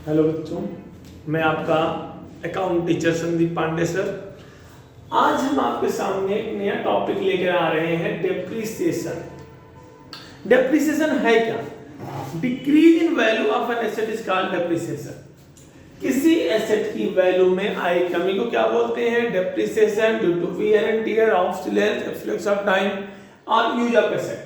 Hello बच्चों, मैं आपका account teacher Sandeep Pandey sir. आज हम आपके सामने एक नया टॉपिक लेकर आ रहे हैं, डेप्रिसिएशन। डेप्रिसिएशन है क्या? Decrease in value of an asset is called depreciation. किसी एसेट की वैल्यू में आई कमी को क्या बोलते हैं? Depreciation due to wear and tear, obsolescence, absolution of time और यूज ऑफ एसेट।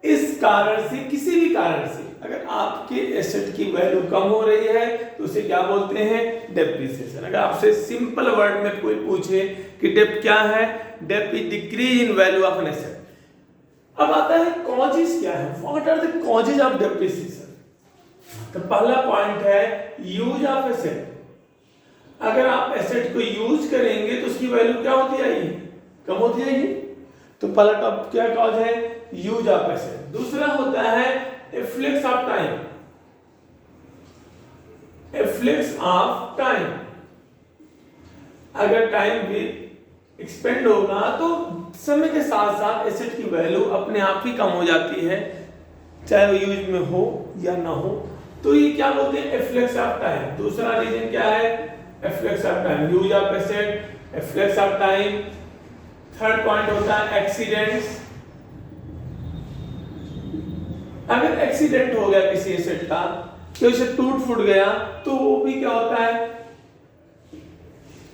इस कारण से, किसी भी कारण से अगर आपके एसेट की वैल्यू कम हो रही है तो उसे क्या बोलते हैं? डेप्रिसिएशन। अगर आपसे सिंपल वर्ड में कोई पूछे कि डेप क्या है, dep is decrease in value of an asset. अब आता है कॉजेस क्या है, what are the causes of depreciation. तो पहला पॉइंट है यूज ऑफ एसेट। अगर आप एसेट को यूज करेंगे तो उसकी वैल्यू क्या होती जाएगी? कम होती जाएगी। तो पहला टॉप क्या कॉज है? Use of asset. दूसरा होता है efflux of time. Efflux of time, अगर टाइम भी एक्सपेंड होगा तो समय के साथ साथ एसेट की वैल्यू अपने आप ही कम हो जाती है, चाहे वो यूज में हो या ना हो। तो ये क्या बोलते हैं? Efflux of time. दूसरा रीजन क्या है? Efflux of time, use of asset, efflux of time. Third point होता है एक्सीडेंट्स। अगर एक्सीडेंट हो गया किसी एसेट का, तो इसे टूट फूट गया, तो वो भी क्या होता है?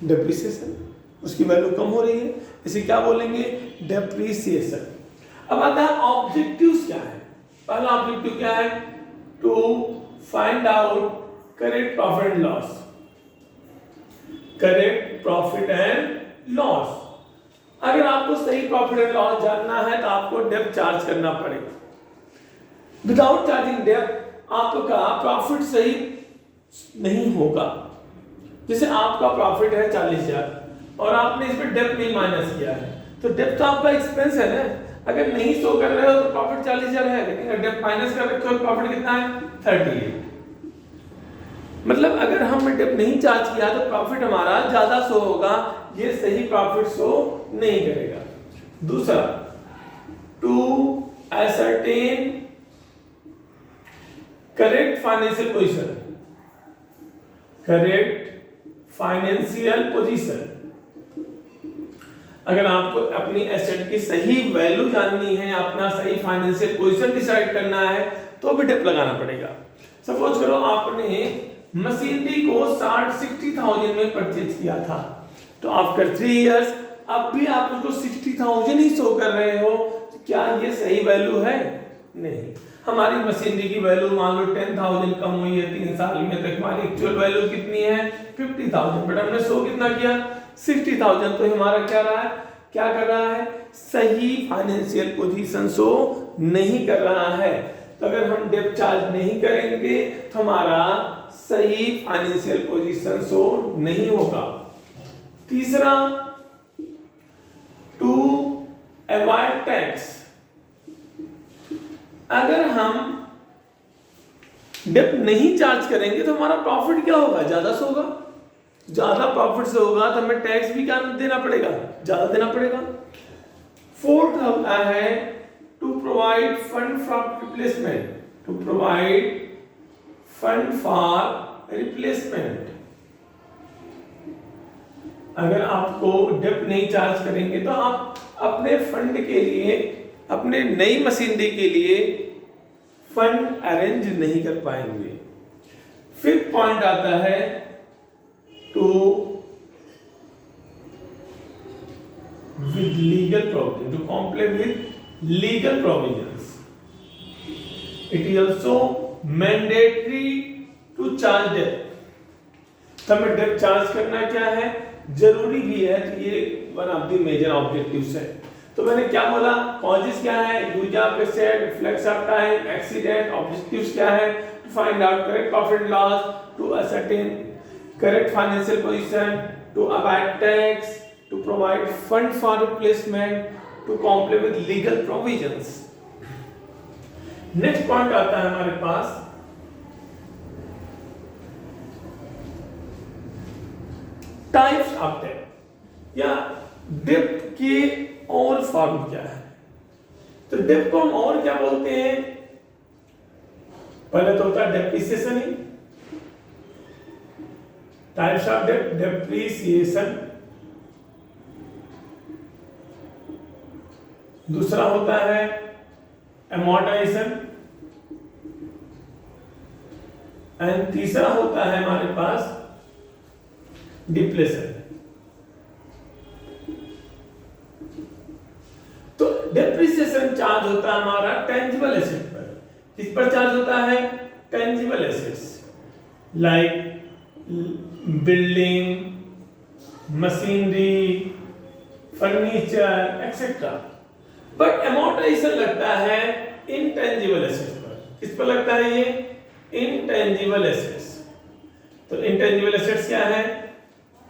डेप्रिसिएशन। उसकी वैल्यू कम हो रही है, इसे क्या बोलेंगे? डेप्रिसिएशन। अब आता है ऑब्जेक्टिव्स क्या है। पहला ऑब्जेक्टिव क्या है? To find out correct profit and loss. Correct profit and loss. अगर आपको सही प्रॉफिट एंड लॉस जानना है तो आपको डेप चार्ज करना पड़ेगा। विदाउट चार्जिंग डेप आपका प्रॉफिट सही नहीं होगा। जैसे आपका प्रॉफिट है 40,000 और आपने इस पर डेप नहीं माइनस किया है, तो डेप तो आपका एक्सपेंस है ना। अगर नहीं शो कर रहे हो तो प्रॉफिट 40,000 है, लेकिन अगर डेप माइनस कर रखे हो तो प्रॉफिट कितना है? 38। मतलब अगर हमने डेप नहीं चार्ज किया तो प्रॉफिट हमारा ज्यादा शो होगा, ये सही प्रॉफिट शो नहीं करेगा। दूसरा, to ascertain correct financial position. Correct financial position. अगर आपको अपनी एसेट की सही वैल्यू जाननी है, अपना सही फाइनेंशियल पोजीशन डिसाइड करना है, तो भी डेप लगाना पड़ेगा। सपोज करो आपने मशीनरी को 60,000 में परचेज किया था, तो आफ्टर 3 इयर्स अब भी आप उसको 60,000 ही शो कर रहे हो, तो क्या ये सही वैल्यू है? नहीं। हमारी मशीनरी की वैल्यू मान लो 10,000 कम हुई है 3 साल में, तो हमारी एक्चुअल वैल्यू कितनी है? 50,000, बट हमने शो कितना किया? 60,000। तो हमारा क्या रहा है? क्या कर रहा है? सही फाइनेंशियल पोजीशन शो नहीं कर रहा है। तो अगर हम डेप चार्ज नहीं करेंगे तो हमारा सही फाइनेंशियल पोजीशन शो नहीं होगा। तीसरा, टू अवॉइड टैक्स। अगर हम डेप नहीं चार्ज करेंगे तो हमारा प्रॉफिट क्या होगा? ज्यादा से होगा। ज्यादा प्रॉफिट से होगा तो हमें टैक्स भी क्या देना पड़ेगा? ज्यादा देना पड़ेगा। फोर्थ होता है to provide fund for replacement. To provide fund for replacement. अगर आपको डेप नहीं चार्ज करेंगे तो आप अपने फंड के लिए, अपने नई मशीनरी के लिए फंड अरेंज नहीं कर पाएंगे। फिफ्थ पॉइंट आता है to with legal provision, to comply with legal provisions. It is also mandatory to charge dep. तो हमें डेप चार्ज करना क्या है? जरूरी भी है। तो ये one of the major objectives है। तो मैंने क्या बोला? कॉजेस क्या है? Use of asset, reflex of time, accident. Objectives क्या है? To find out correct profit and loss, to ascertain correct financial position, to avoid tax, to provide fund for replacement, to comply with legal provisions. Next point आता है हमारे पास types of dep, या dep के और form क्या है। तो डेप को हम और क्या बोलते हैं? पहले तो होता है डेप्रिसिएशन ही, टाइप्स ऑफ डेट, डेप्रीसिएशन, दूसरा होता है एमोर्टाइजेशन, एंड तीसरा होता है हमारे पास डिप्लेशन। तो डेप्रिसिएशन चार्ज होता है हमारा टेंजिबल एसेट पर। किस पर चार्ज होता है? Tangible assets like building, machinery, furniture etcetera. But amortisation लगता है इनटेंजिबल एसेट्स पर। किस पर लगता है ये? Intangible assets. तो इनटेंजिबल एसेट्स क्या है?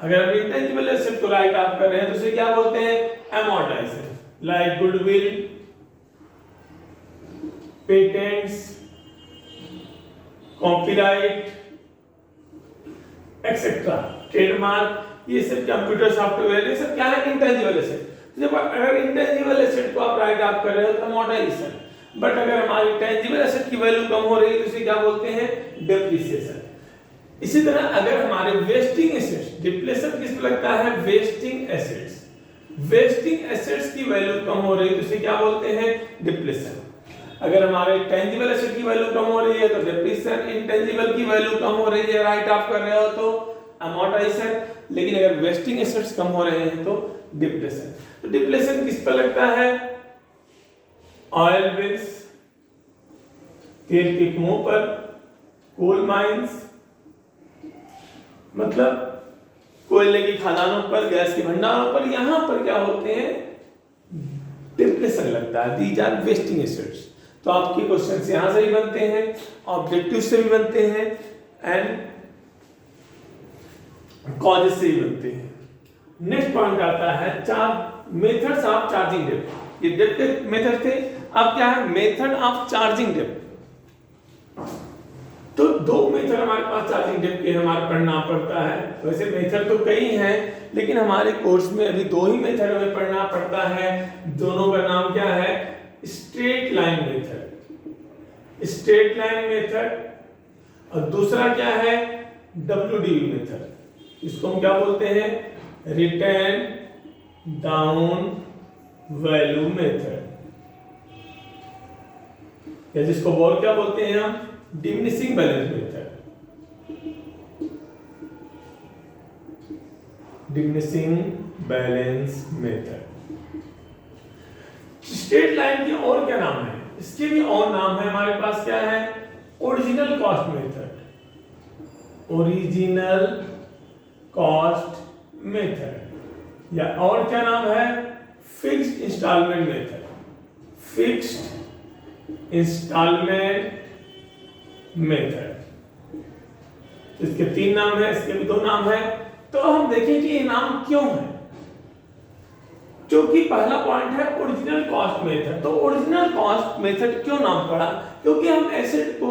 अगर हम इंटेंजिबल एसेट को राइट ऑफ कर रहे हैं तो उसे क्या बोलते हैं? Amortisation. Like goodwill, patents, copyright etcetera, trademark, ये सब कंप्यूटर सॉफ्टवेयर, ये सब क्या है? Intangible asset. जब अगर इंटेंजिबल एसेट को आप राइट ऑफ कर रहे हो तो एमोर्टाइजेशन, बट अगर हमारी टेंजिबल एसेट की वैल्यू कम हो रही है तो उसे क्या बोलते हैं? डेप्रिसिएशन। इसी तरह अगर हमारे वेस्टिंग एसेट्स, डिप्लेशन किस पे लगता है? Wasting assets. वेस्टिंग एसेट्स की वैल्यू कम हो रही है तो इसे क्या बोलते हैं? डिप्लेशन। अगर हमारे टेंजिबल एसेट की वैल्यू कम हो रही है तो डिप्रेशन, इंटेंजिबल की वैल्यू कम हो रही है राइट ऑफ कर रहे हो तो अमोर्टाइजेशन, लेकिन अगर वेस्टिंग एसेट्स कम हो रहे हैं तो डिप्रेशन। तो डिप्रेशन किस पर लगता है? ऑयल वेल्स, तेल के कुओं पर, कोल माइंस मतलब कोयले की खदानों पर, गैस के भंडारों पर, यहां पर क्या होते हैं? डिप्रेशन लगता है। These are wasting assets. तो आपके क्वेश्चन यहां से भी बनते हैं, ऑब्जेक्टिव से भी बनते हैं, एंड कॉजेस से भी बनते हैं। नेक्स्ट पॉइंट आता है मेथड्स ऑफ चार्जिंग डेप्थ। ये डेप्थ के मेथड थे, अब क्या है? Method of charging depth. तो दो मेथड हमारे पास चार्जिंग डेप्थ के हमारे पढ़ना पड़ता है। वैसे मेथड तो कई हैं, लेकिन हमारे कोर्स में अभी दो ही मेथड हमें पढ़ना पड़ता है। दोनों का नाम क्या है? Straight line method, straight line method, और दूसरा क्या है? WDV method. इसको हम क्या बोलते हैं? रिटर्न डाउन वैल्यू मेथड, या जिसको और क्या बोलते हैं हम? Diminishing balance method. Diminishing balance method. Straight line के और क्या नाम है? इसके भी और नाम है हमारे पास। क्या है? Original cost method, original cost method, या और क्या नाम है? Fixed instalment method, fixed instalment method. इसके तीन नाम है, इसके भी दो नाम है। तो हम देखें कि ये नाम क्यों है। क्योंकि पहला पॉइंट है ओरिजिनल कॉस्ट मेथड। तो ओरिजिनल कॉस्ट मेथड क्यों नाम पड़ा? क्योंकि हम एसेट को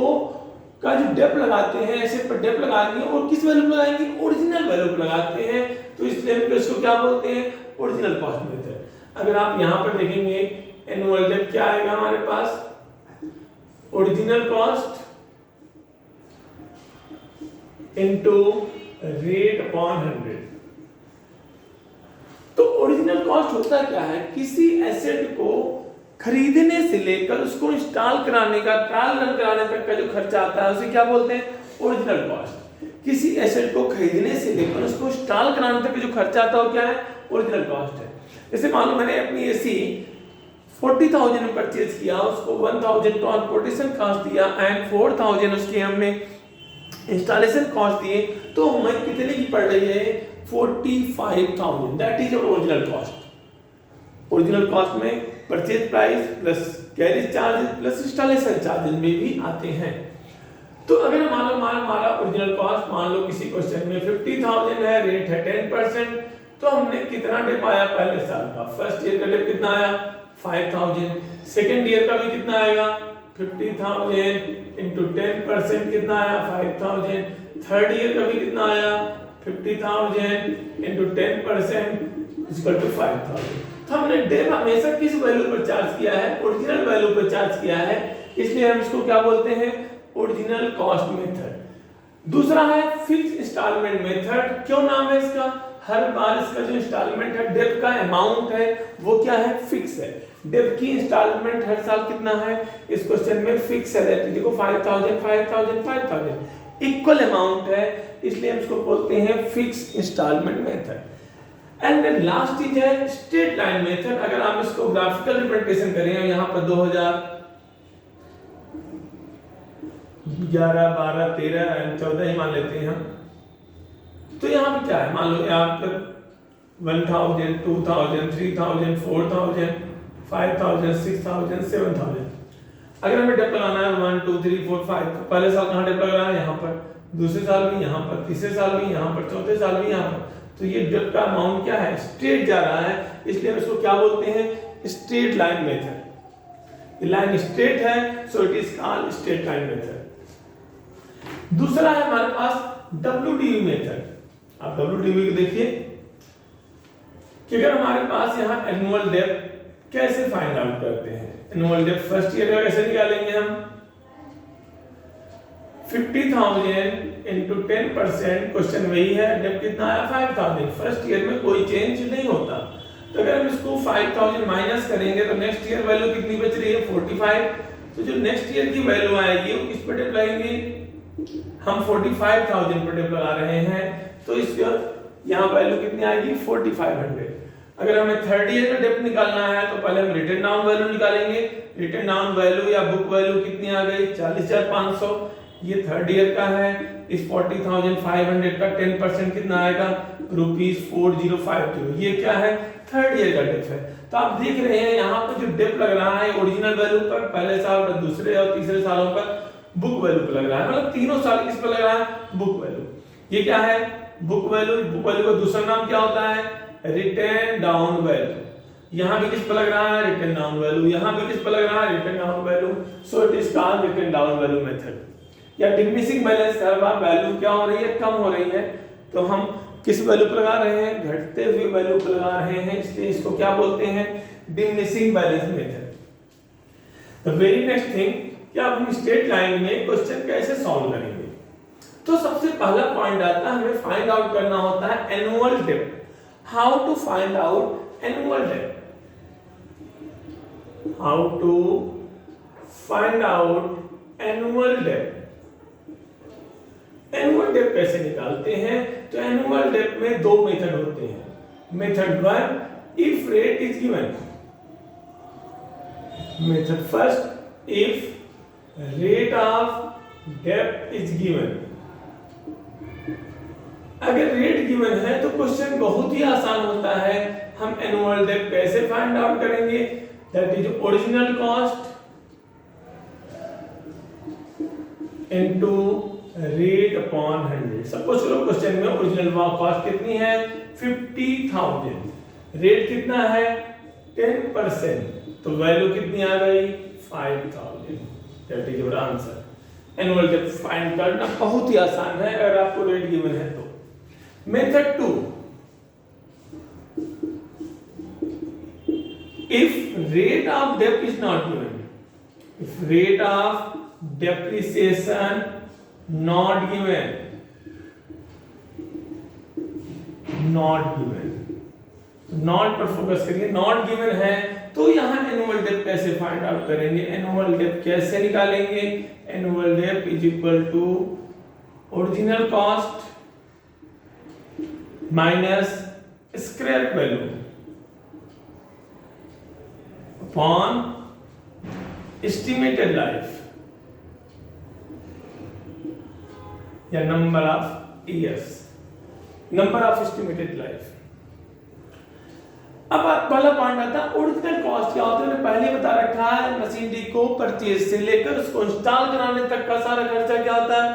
का जो डेप्थ लगाते हैं, एसेट पर डेप्थ लगाएंगे और किस वैल्यू पर लगाएंगे? ओरिजिनल वैल्यू पर लगाते हैं। तो इसलिए हम इसको क्या बोलते हैं? Original cost method. अगर आप यहां पर देखेंगे एनुअल डेप्थ क्या आएगा हमारे पास? Original cost into rate upon 100। तो ओरिजिनल कॉस्ट होता क्या है? किसी एसेट को खरीदने से लेकर उसको इंस्टॉल कराने का, ट्रायल रन कराने तक का जो खर्चा आता है उसे क्या बोलते हैं? Original cost. किसी एसेट को खरीदने से लेकर उसको इंस्टॉल कराने तक का जो खर्चा आता है वो क्या है? ओरिजिनल कॉस्ट है। जैसे मान लो मैंने अपनी एसी 40,000 में परचेज किया, उसको 1,000 ट्रांसपोर्टेशन कॉस्ट दिया एंड 4,000 उसके हमने इंस्टॉलेशन कॉस्ट दिए, तो हमें कितने की पड़ रही है? 45,000। That is original cost. Original cost में purchase price plus carriage charge plus installation charges में भी आते हैं। तो अगर हमारा ओरिजिनल कॉस्ट मान लो किसी क्वेश्चन में 50,000 है, रेट है 10%, तो हमने कितना डिप आया पहले साल का? फर्स्ट ईयर का डिप कितना आया? 5,000। सेकेंड ईयर का भी कितना आएगा? 50,000 इंटू 10% कितना आया? 5,000। थर्ड ईयर का भी कितना आया? 50,000 इंटू 10% इक्वल टू 5,000। तो हमने डेप हमेशा किस वैल्यू पर चार्ज किया है? ओरिजिनल वैल्यू पर चार्ज किया है। इसलिए हम इसको क्या बोलते हैं? Original cost method. दूसरा है फिक्स इंस्टॉलमेंट मेथड। क्यों नाम है इसका? हर बार इसका जो इंस्टॉलमेंट है, डेब्ट का अमाउंट है, वो क्या है? फिक्स है। डेब्ट की इंस्टॉलमेंट हर साल कितना है? इस क्वेश्चन में फिक्स है। देखो 5000 5000 5000 इक्वल अमाउंट है, इसलिए हम इसको बोलते हैं fix instalment method. And then last चीज है स्ट्रेट लाइन मेथड। अगर आप इसको ग्राफिकल रिप्रेजेंटेशन करें, यहाँ पर 2011 12 13 14 ही मान लेते हैं हम, तो यहाँ पे क्या है? मान लो यहाँ पर 1000 2000 3000 4000 5000 6000 7000। अगर हमें डेप लगाना है 1 2 3 4 5, तो पहले साल कहाँ डेप लगाना है? यहाँ पर, दूसरे साल भी यहाँ पर, तीसरे साल भी यहाँ पर, चौथे साल भी यहाँ पर। तो ये डेप का अमाउंट क्या है? स्ट्रेट जा रहा है, इसलिए हम इसको क्या बोलते हैं? Straight line method. ये लाइन स्ट्रेट है, सो it is called straight line method. दूसरा है हमारे पास WDV मेथड। आप WDV को देखिए कि अगर हमारे पास यहाँ एनुअल डेप कैसे फाइंड आउट करते हैं? एनुअल डेप फर्स्ट ईयर का कैसे निकालेंगे हम? 50,000 इंटू 10%, क्वेश्चन वही है, डेप कितना आया? 5,000। फर्स्ट ईयर में कोई चेंज नहीं होता, तो अगर हम इसको 5,000 माइनस करेंगे तो नेक्स्ट ईयर वैल्यू कितनी बच रही है? 45। तो जो नेक्स्ट ईयर की वैल्यू आएगी वो किस पर डेप लगाएंगे? हम 45,000 पर डेप लगा रहे हैं, तो इसका यहाँ वैल्यू कितनी आएगी? 4500। अगर हमें थर्ड ईयर में डेप्थ निकालना है तो पहले हम रिटन डाउन वैल्यू निकालेंगे। रिटन डाउन वैल्यू या बुक वैल्यू कितनी आ गई? 40,500। ये थर्ड ईयर का है। इस 40,500 का 10% कितना आएगा? ₹4050। ये क्या है? थर्ड ईयर का डेप्थ है। तो आप देख रहे हैं यहाँ पर जो डेप्थ लग रहा है ओरिजिनल वैल्यू पर, पहले साल पर, दूसरे और तीसरे सालों पर बुक वैल्यू पर लग रहा है, मतलब तीनों साल किस पर लग रहा है? Book value. ये क्या है? Book value. बुक वैल्यू का दूसरा नाम क्या होता है? Written down value. यहाँ भी किस पर लग रहा है? Written down value. यहाँ भी किस पर लग रहा है? Written down value. So it is called written down value method. या डिमिनिशिंग बैलेंस, हर बार वैल्यू क्या हो रही है? कम हो रही है, तो हम किस वैल्यू पर लगा रहे हैं? घटते हुए वैल्यू पर लगा रहे हैं, इसलिए इसको क्या बोलते हैं? Diminishing balance method. The very next thing कि आप हम स्ट्रेट लाइन में क्वेश्चन कैसे सॉल्व करेंगे? तो सबसे पहला पॉइंट आता है, हमें फाइंड आउट करना होता है annual depth. How to find out annual depth? How to find out annual depth? Annual depth कैसे निकालते हैं? तो एनुअल डेप्थ में दो मेथड होते हैं। Method 1, if rate is given. Method first, if rate of depth is given. अगर rate given है तो क्वेश्चन बहुत ही आसान होता है। हम एनुअल डेप्थ कैसे फाइंड आउट करेंगे? That is original cost into rate upon 100। Suppose करो क्वेश्चन में ओरिजिनल कॉस्ट कितनी है? 50,000। रेट कितना है? 10%, तो वैल्यू कितनी आ गई? 5,000। That is your answer. Annual depth find करना बहुत ही आसान है अगर आपको रेट गिवन है तो। Method 2, if rate of debt is not given, if rate of depreciation not given, not पर फोकस करिए। नॉट गिवन है तो यहाँ एनुअल डेप्थ कैसे फाइंड आउट करेंगे? एनुअल डेप्थ कैसे निकालेंगे? Annual depth is equal to original cost minus scrap value upon estimated life या number of years, number of estimated life. अब पहला पॉइंट आता है ओरिजिनल कॉस्ट क्या होता है? मैंने पहले बता रखा है, मशीनरी को परचेज से लेकर उसको इंस्टॉल कराने तक का सारा खर्चा क्या होता है?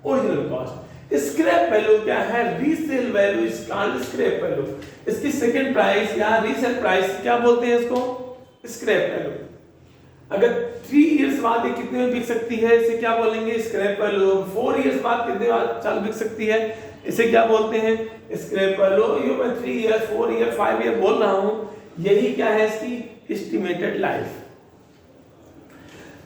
Original cost. स्क्रैप वैल्यू क्या है? Resale value is called scrap value. इसकी सेकंड प्राइस या रीसेल प्राइस क्या बोलते हैं इसको? Scrap value. अगर 3 इयर्स बाद ये कितने में बिक सकती है, इसे क्या बोलेंगे? Scrap value. 4 इयर्स बाद कितने साल बिक सकती है, इसे क्या बोलते हैं? Scrap value. ये मैं 3 इयर्स 4 ईयर 5 ईयर बोल रहा हूं, यही क्या है इसकी एस्टिमेटेड लाइफ।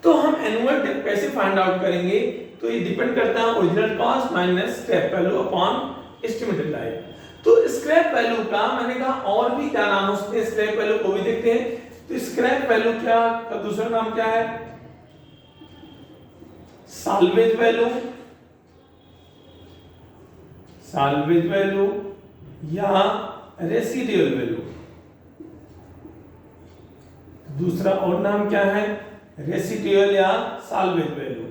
तो हम एनुअल डेप्थ कैसे फाइंड आउट करेंगे? तो ये डिपेंड करता है original cost minus scrap value upon estimated life. तो स्क्रैप वैल्यू का मैंने कहा और भी क्या नाम हो सकते हैं, स्क्रैप वैल्यू को भी देखते हैं। तो स्क्रैप वैल्यू क्या का दूसरा नाम क्या है, साल्वेज वैल्यू, साल्वेज वैल्यू या रेसिडुअल वैल्यू। दूसरा और नाम क्या है, रेसिडुअल या साल्वेज वैल्यू।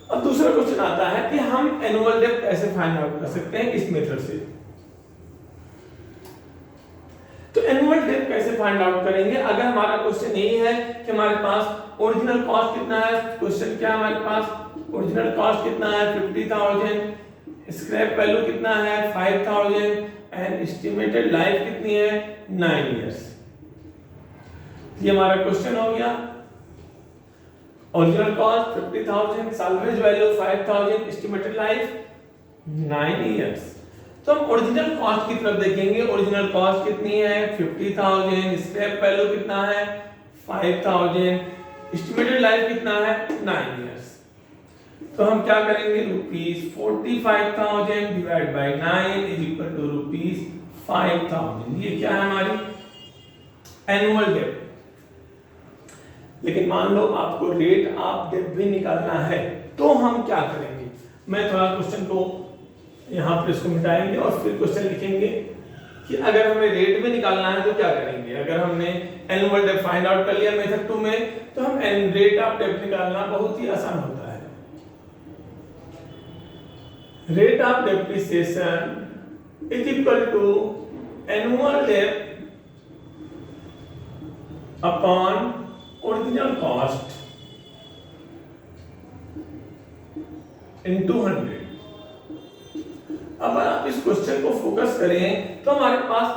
अब दूसरा क्वेश्चन आता है कि हम एनुअल डेप्थ कैसे फाइंड आउट कर सकते हैं इस मेथड से। तो एनुअल डेप्थ कैसे फाइंड आउट करेंगे, अगर हमारा क्वेश्चन यही है कि हमारे पास ओरिजिनल कॉस्ट कितना है, क्वेश्चन क्या है हमारे पास ओरिजिनल कॉस्ट कितना है 50,000, स्क्रैप वैल्यू कितना है 5,000 एंड एस्टिमेटेड लाइफ कितनी है 9 इयर्स। ये हमारा क्वेश्चन हो गया। Original cost 50,000, salvage value 5,000, estimated life 9 years. तो हम ओरिजिनल कॉस्ट की तरफ देखेंगे। ओरिजिनल कॉस्ट कितनी है 50,000, स्क्रैप वैल्यू कितना है 5,000, एस्टिमेटेड लाइफ कितना है 9 इयर्स। तो हम क्या करेंगे, ₹45,000 divide by 9 is equal to ₹5,000। ये क्या है हमारी एनुअल डेप्थ। लेकिन मान लो आपको रेट ऑफ डेप्थ भी निकालना है, तो हम क्या करेंगे, मैं थोड़ा क्वेश्चन को यहाँ पर इसको मिटाएंगे और फिर क्वेश्चन लिखेंगे कि अगर हमें रेट भी निकालना है तो क्या करेंगे। अगर हमने एनुअल डेप्थ फाइंड आउट कर लिया मेथड 2 में, तो हम रेट ऑफ डेप्थ निकालना बहुत ही आसान होता है। Rate of depreciation is equal to annual depth upon original cost into 100। अब आप इस क्वेश्चन को फोकस करें तो हमारे पास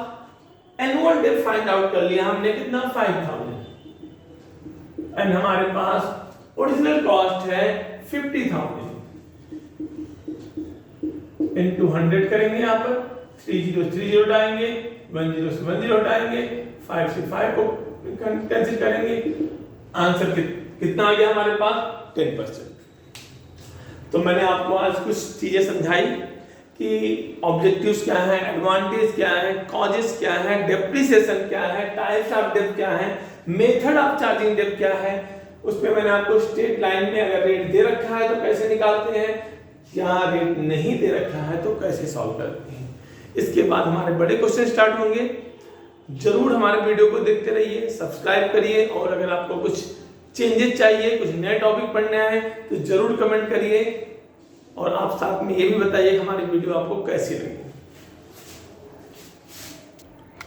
एनुअल डेप्थ फाइंड आउट कर लिया हमने कितना 5,000 एंड हमारे पास ओरिजिनल कॉस्ट है 50,000 इनटू 100 करेंगे। यहाँ पर 30 हटाएंगे, 10 से 10 हटाएंगे, 5 से 5 को कैंसिल करेंगे। आंसर कितना आ गया हमारे पास 10%। तो मैंने आपको आज कुछ चीजें समझाई कि ऑब्जेक्टिव्स क्या है, एडवांटेज क्या है, कॉजेस क्या है, डेप्रिसिएशन क्या है, टाइप्स ऑफ डेप्थ क्या है, मेथड ऑफ चार्जिंग डेप्थ क्या है। उसमें मैंने आपको स्ट्रेट लाइन में अगर रेट दे रखा है तो कैसे निकालते हैं, क्या रेट नहीं दे रखा है तो कैसे सॉल्व करते हैं। इसके बाद हमारे बड़े क्वेश्चन स्टार्ट होंगे। जरूर हमारे वीडियो को देखते रहिए, सब्सक्राइब करिए और अगर आपको कुछ चेंजेस चाहिए, कुछ नए टॉपिक पढ़ने आए तो जरूर कमेंट करिए और आप साथ में ये भी बताइए कि हमारी वीडियो आपको कैसी लगी।